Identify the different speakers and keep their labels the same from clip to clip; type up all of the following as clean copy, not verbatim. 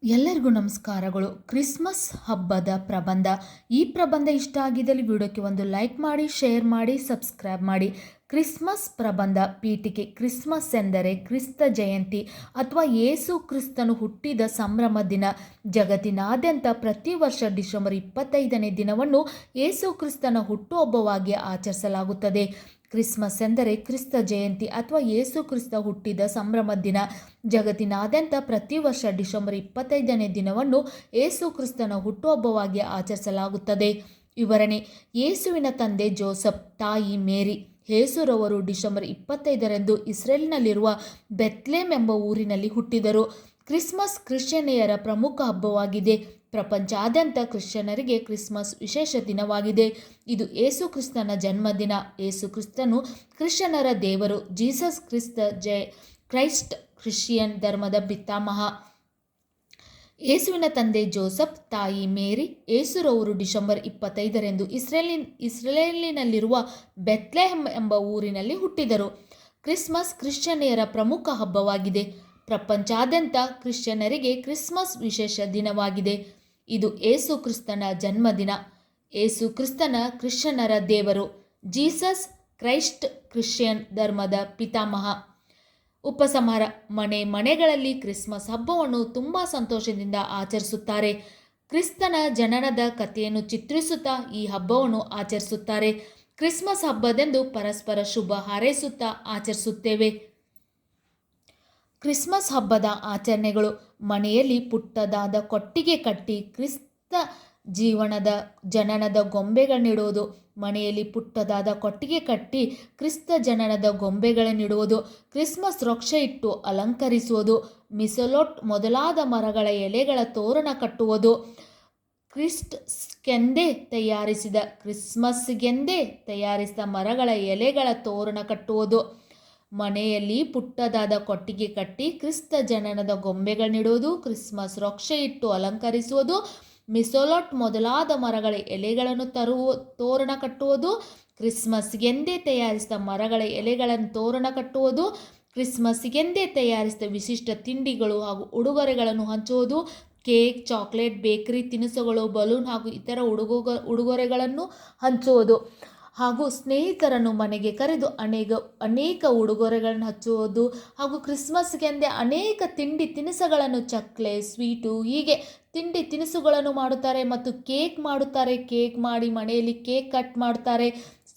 Speaker 1: ಎಲ್ಲರಿಗೂ ನಮಸ್ಕಾರಗಳು. ಕ್ರಿಸ್ಮಸ್ ಹಬ್ಬದ ಪ್ರಬಂಧ. ಈ ಪ್ರಬಂಧ ಇಷ್ಟ ಆಗಿದ್ದಲ್ಲಿ ವಿಡಿಯೋಕ್ಕೆ ಒಂದು ಲೈಕ್ ಮಾಡಿ, ಶೇರ್ ಮಾಡಿ, ಸಬ್ಸ್ಕ್ರೈಬ್ ಮಾಡಿ. ಕ್ರಿಸ್ಮಸ್ ಪ್ರಬಂಧ ಪೀಠಿಕೆ. ಕ್ರಿಸ್ಮಸ್ ಎಂದರೆ ಕ್ರಿಸ್ತ ಜಯಂತಿ ಅಥವಾ ಯೇಸು ಕ್ರಿಸ್ತನು ಹುಟ್ಟಿದ ಸಂಭ್ರಮ ದಿನ. ಜಗತ್ತಿನಾದ್ಯಂತ ಪ್ರತಿ ವರ್ಷ ಡಿಸೆಂಬರ್ 25ನೇ ದಿನವನ್ನು ಯೇಸು ಕ್ರಿಸ್ತನ ಹುಟ್ಟುಹಬ್ಬವಾಗಿ ಆಚರಿಸಲಾಗುತ್ತದೆ. ಕ್ರಿಸ್ಮಸ್ ಎಂದರೆ ಕ್ರಿಸ್ತ ಜಯಂತಿ ಅಥವಾ ಯೇಸು ಕ್ರಿಸ್ತ ಹುಟ್ಟಿದ ಸಂಭ್ರಮ ದಿನ. ಜಗತ್ತಿನಾದ್ಯಂತ ಪ್ರತಿ ವರ್ಷ ಡಿಸೆಂಬರ್ 25ನೇ ದಿನವನ್ನು ಯೇಸು ಕ್ರಿಸ್ತನ ಹುಟ್ಟುಹಬ್ಬವಾಗಿ ಆಚರಿಸಲಾಗುತ್ತದೆ. ವಿವರಣೆ: ಯೇಸುವಿನ ತಂದೆ ಜೋಸೆಫ್, ತಾಯಿ ಮೇರಿ. ಯೇಸುರವರು ಡಿಸೆಂಬರ್ 25ರಂದು ಇಸ್ರೇಲ್ನಲ್ಲಿರುವ ಬೆತ್ಲೆಹೇಮ್ ಎಂಬ ಊರಿನಲ್ಲಿ ಹುಟ್ಟಿದರು. ಕ್ರಿಸ್ಮಸ್ ಕ್ರಿಶ್ಚಿಯನ್ನರ ಪ್ರಮುಖ ಹಬ್ಬವಾಗಿದೆ. ಪ್ರಪಂಚಾದ್ಯಂತ ಕ್ರಿಶ್ಚಿಯನ್ನರಿಗೆ ಕ್ರಿಸ್ಮಸ್ ವಿಶೇಷ ದಿನವಾಗಿದೆ. ಇದು ಯೇಸು ಕ್ರಿಸ್ತನ ಜನ್ಮದಿನ. ಯೇಸು ಕ್ರಿಸ್ತನು ಕ್ರಿಶ್ಚಿಯನ್ನರ ದೇವರು. ಜೀಸಸ್ ಕ್ರೈಸ್ಟ್ ಕ್ರಿಶ್ಚಿಯನ್ ಧರ್ಮದ ಪಿತಾಮಹ. ಯೇಸುವಿನ ತಂದೆ ಜೋಸೆಫ್, ತಾಯಿ ಮೇರಿ. ಯೇಸುರವರು ಡಿಸೆಂಬರ್ 25ರಂದು ಇಸ್ರೇಲಿನಲ್ಲಿರುವ ಬೆತ್ಲೆಹೇಮ್ ಎಂಬ ಊರಿನಲ್ಲಿ ಹುಟ್ಟಿದರು. ಕ್ರಿಸ್ಮಸ್ ಕ್ರಿಶ್ಚಿಯನ್ನರ ಪ್ರಮುಖ ಹಬ್ಬವಾಗಿದೆ. ಪ್ರಪಂಚಾದ್ಯಂತ ಕ್ರಿಶ್ಚಿಯನ್ನರಿಗೆ ಕ್ರಿಸ್ಮಸ್ ವಿಶೇಷ ದಿನವಾಗಿದೆ. ಇದು ಯೇಸು ಕ್ರಿಸ್ತನ ಜನ್ಮದಿನ. ಯೇಸು ಕ್ರಿಸ್ತನ ಕ್ರಿಶ್ಚಿಯನ್ನರ ದೇವರು. ಜೀಸಸ್ ಕ್ರೈಸ್ಟ್ ಕ್ರಿಶ್ಚಿಯನ್ ಧರ್ಮದ ಪಿತಾಮಹ. ಉಪಸಂಹಾರ: ಮನೆಗಳಲ್ಲಿ ಕ್ರಿಸ್ಮಸ್ ಹಬ್ಬವನ್ನು ತುಂಬ ಸಂತೋಷದಿಂದ ಆಚರಿಸುತ್ತಾರೆ. ಕ್ರಿಸ್ತನ ಜನನದ ಕಥೆಯನ್ನು ಚಿತ್ರಿಸುತ್ತಾ ಈ ಹಬ್ಬವನ್ನು ಆಚರಿಸುತ್ತಾರೆ. ಕ್ರಿಸ್ಮಸ್ ಹಬ್ಬದಂದು ಪರಸ್ಪರ ಶುಭ ಹಾರೈಸುತ್ತಾ ಆಚರಿಸುತ್ತೇವೆ. ಕ್ರಿಸ್ಮಸ್ ಹಬ್ಬದ ಆಚರಣೆಗಳು: ಮನೆಯಲ್ಲಿ ಪುಟ್ಟದಾದ ಕೊಟ್ಟಿಗೆ ಕಟ್ಟಿ ಕ್ರಿಸ್ತ ಜನನದ ಗೊಂಬೆಗಳನ್ನಿಡುವುದು. ಮನೆಯಲ್ಲಿ ಪುಟ್ಟದಾದ ಕೊಟ್ಟಿಗೆ ಕಟ್ಟಿ ಕ್ರಿಸ್ತ ಜನನದ ಗೊಂಬೆಗಳನ್ನಿಡುವುದು. ಕ್ರಿಸ್ಮಸ್ ವೃಕ್ಷ ಇಟ್ಟು ಅಲಂಕರಿಸುವುದು. ಮಿಸಲೋಟ್ ಮೊದಲಾದ ಮರಗಳ ಎಲೆಗಳ ತೋರಣ ಕಟ್ಟುವುದು. ಕ್ರಿಸ್ಮಸ್ಗೆಂದೇ ತಯಾರಿಸಿದ ಮರಗಳ ಎಲೆಗಳ ತೋರಣ ಕಟ್ಟುವುದು. ಮನೆಯಲ್ಲಿ ಪುಟ್ಟದಾದ ಕೊಟ್ಟಿಗೆ ಕಟ್ಟಿ ಕ್ರಿಸ್ತ ಜನನದ ಗೊಂಬೆಗಳನ್ನಿಡುವುದು. ಕ್ರಿಸ್ಮಸ್ ವೃಕ್ಷ ಇಟ್ಟು ಅಲಂಕರಿಸುವುದು. ಮಿಸೋಲೋಟ್ ಮೊದಲಾದ ಮರಗಳ ಎಲೆಗಳನ್ನು ತೋರಣ ಕಟ್ಟುವುದು. ಕ್ರಿಸ್ಮಸ್ಗೆಂದೇ ತಯಾರಿಸಿದ ಮರಗಳ ಎಲೆಗಳನ್ನು ತೋರಣ ಕಟ್ಟುವುದು. ಕ್ರಿಸ್ಮಸ್ಗೆಂದೇ ತಯಾರಿಸಿದ ವಿಶಿಷ್ಟ ತಿಂಡಿಗಳು ಹಾಗೂ ಉಡುಗೊರೆಗಳನ್ನು ಹಂಚುವುದು. ಕೇಕ್, ಚಾಕ್ಲೇಟ್, ಬೇಕರಿ ತಿನಿಸುಗಳು, ಬಲೂನ್ ಹಾಗೂ ಇತರ ಉಡುಗೊರೆಗಳನ್ನು ಹಂಚುವುದು. ಹಾಗೂ ಸ್ನೇಹಿತರನ್ನು ಮನೆಗೆ ಕರೆದು ಅನೇಕ ಉಡುಗೊರೆಗಳನ್ನು ಹಂಚುವುದು. ಹಾಗೂ ಕ್ರಿಸ್ಮಸ್ಗೆಂದೇ ಅನೇಕ ತಿಂಡಿ ತಿನಿಸುಗಳನ್ನು, ಚಕ್ಲೆ, ಸ್ವೀಟು, ಹೀಗೆ ತಿಂಡಿ ತಿನಿಸುಗಳನ್ನು ಮಾಡುತ್ತಾರೆ ಮತ್ತು ಕೇಕ್ ಮಾಡುತ್ತಾರೆ. ಕೇಕ್ ಮಾಡಿ ಮನೆಯಲ್ಲಿ ಕೇಕ್ ಕಟ್ ಮಾಡುತ್ತಾರೆ.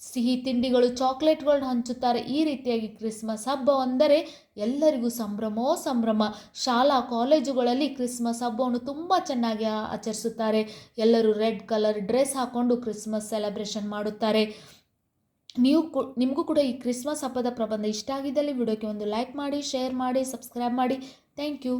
Speaker 1: ಸಿಹಿ ತಿಂಡಿಗಳು, ಚಾಕ್ಲೇಟ್ಗಳನ್ನು ಹಂಚುತ್ತಾರೆ. ಈ ರೀತಿಯಾಗಿ ಕ್ರಿಸ್ಮಸ್ ಹಬ್ಬ ಅಂದರೆ ಎಲ್ಲರಿಗೂ ಸಂಭ್ರಮೋ ಸಂಭ್ರಮ. ಶಾಲಾ ಕಾಲೇಜುಗಳಲ್ಲಿ ಕ್ರಿಸ್ಮಸ್ ಹಬ್ಬವನ್ನು ತುಂಬ ಚೆನ್ನಾಗಿ ಆಚರಿಸುತ್ತಾರೆ. ಎಲ್ಲರೂ ರೆಡ್ ಕಲರ್ ಡ್ರೆಸ್ ಹಾಕ್ಕೊಂಡು ಕ್ರಿಸ್ಮಸ್ ಸೆಲೆಬ್ರೇಷನ್ ಮಾಡುತ್ತಾರೆ. ನಿಮಗೂ ಕೂಡ ಈ ಕ್ರಿಸ್ಮಸ್ ಹಬ್ಬದ ಪ್ರಬಂಧ ಇಷ್ಟ ಆಗಿದ್ದಲ್ಲಿ ವಿಡಿಯೋಕ್ಕೆ ಒಂದು ಲೈಕ್ ಮಾಡಿ, ಶೇರ್ ಮಾಡಿ, ಸಬ್ಸ್ಕ್ರೈಬ್ ಮಾಡಿ. Thank you.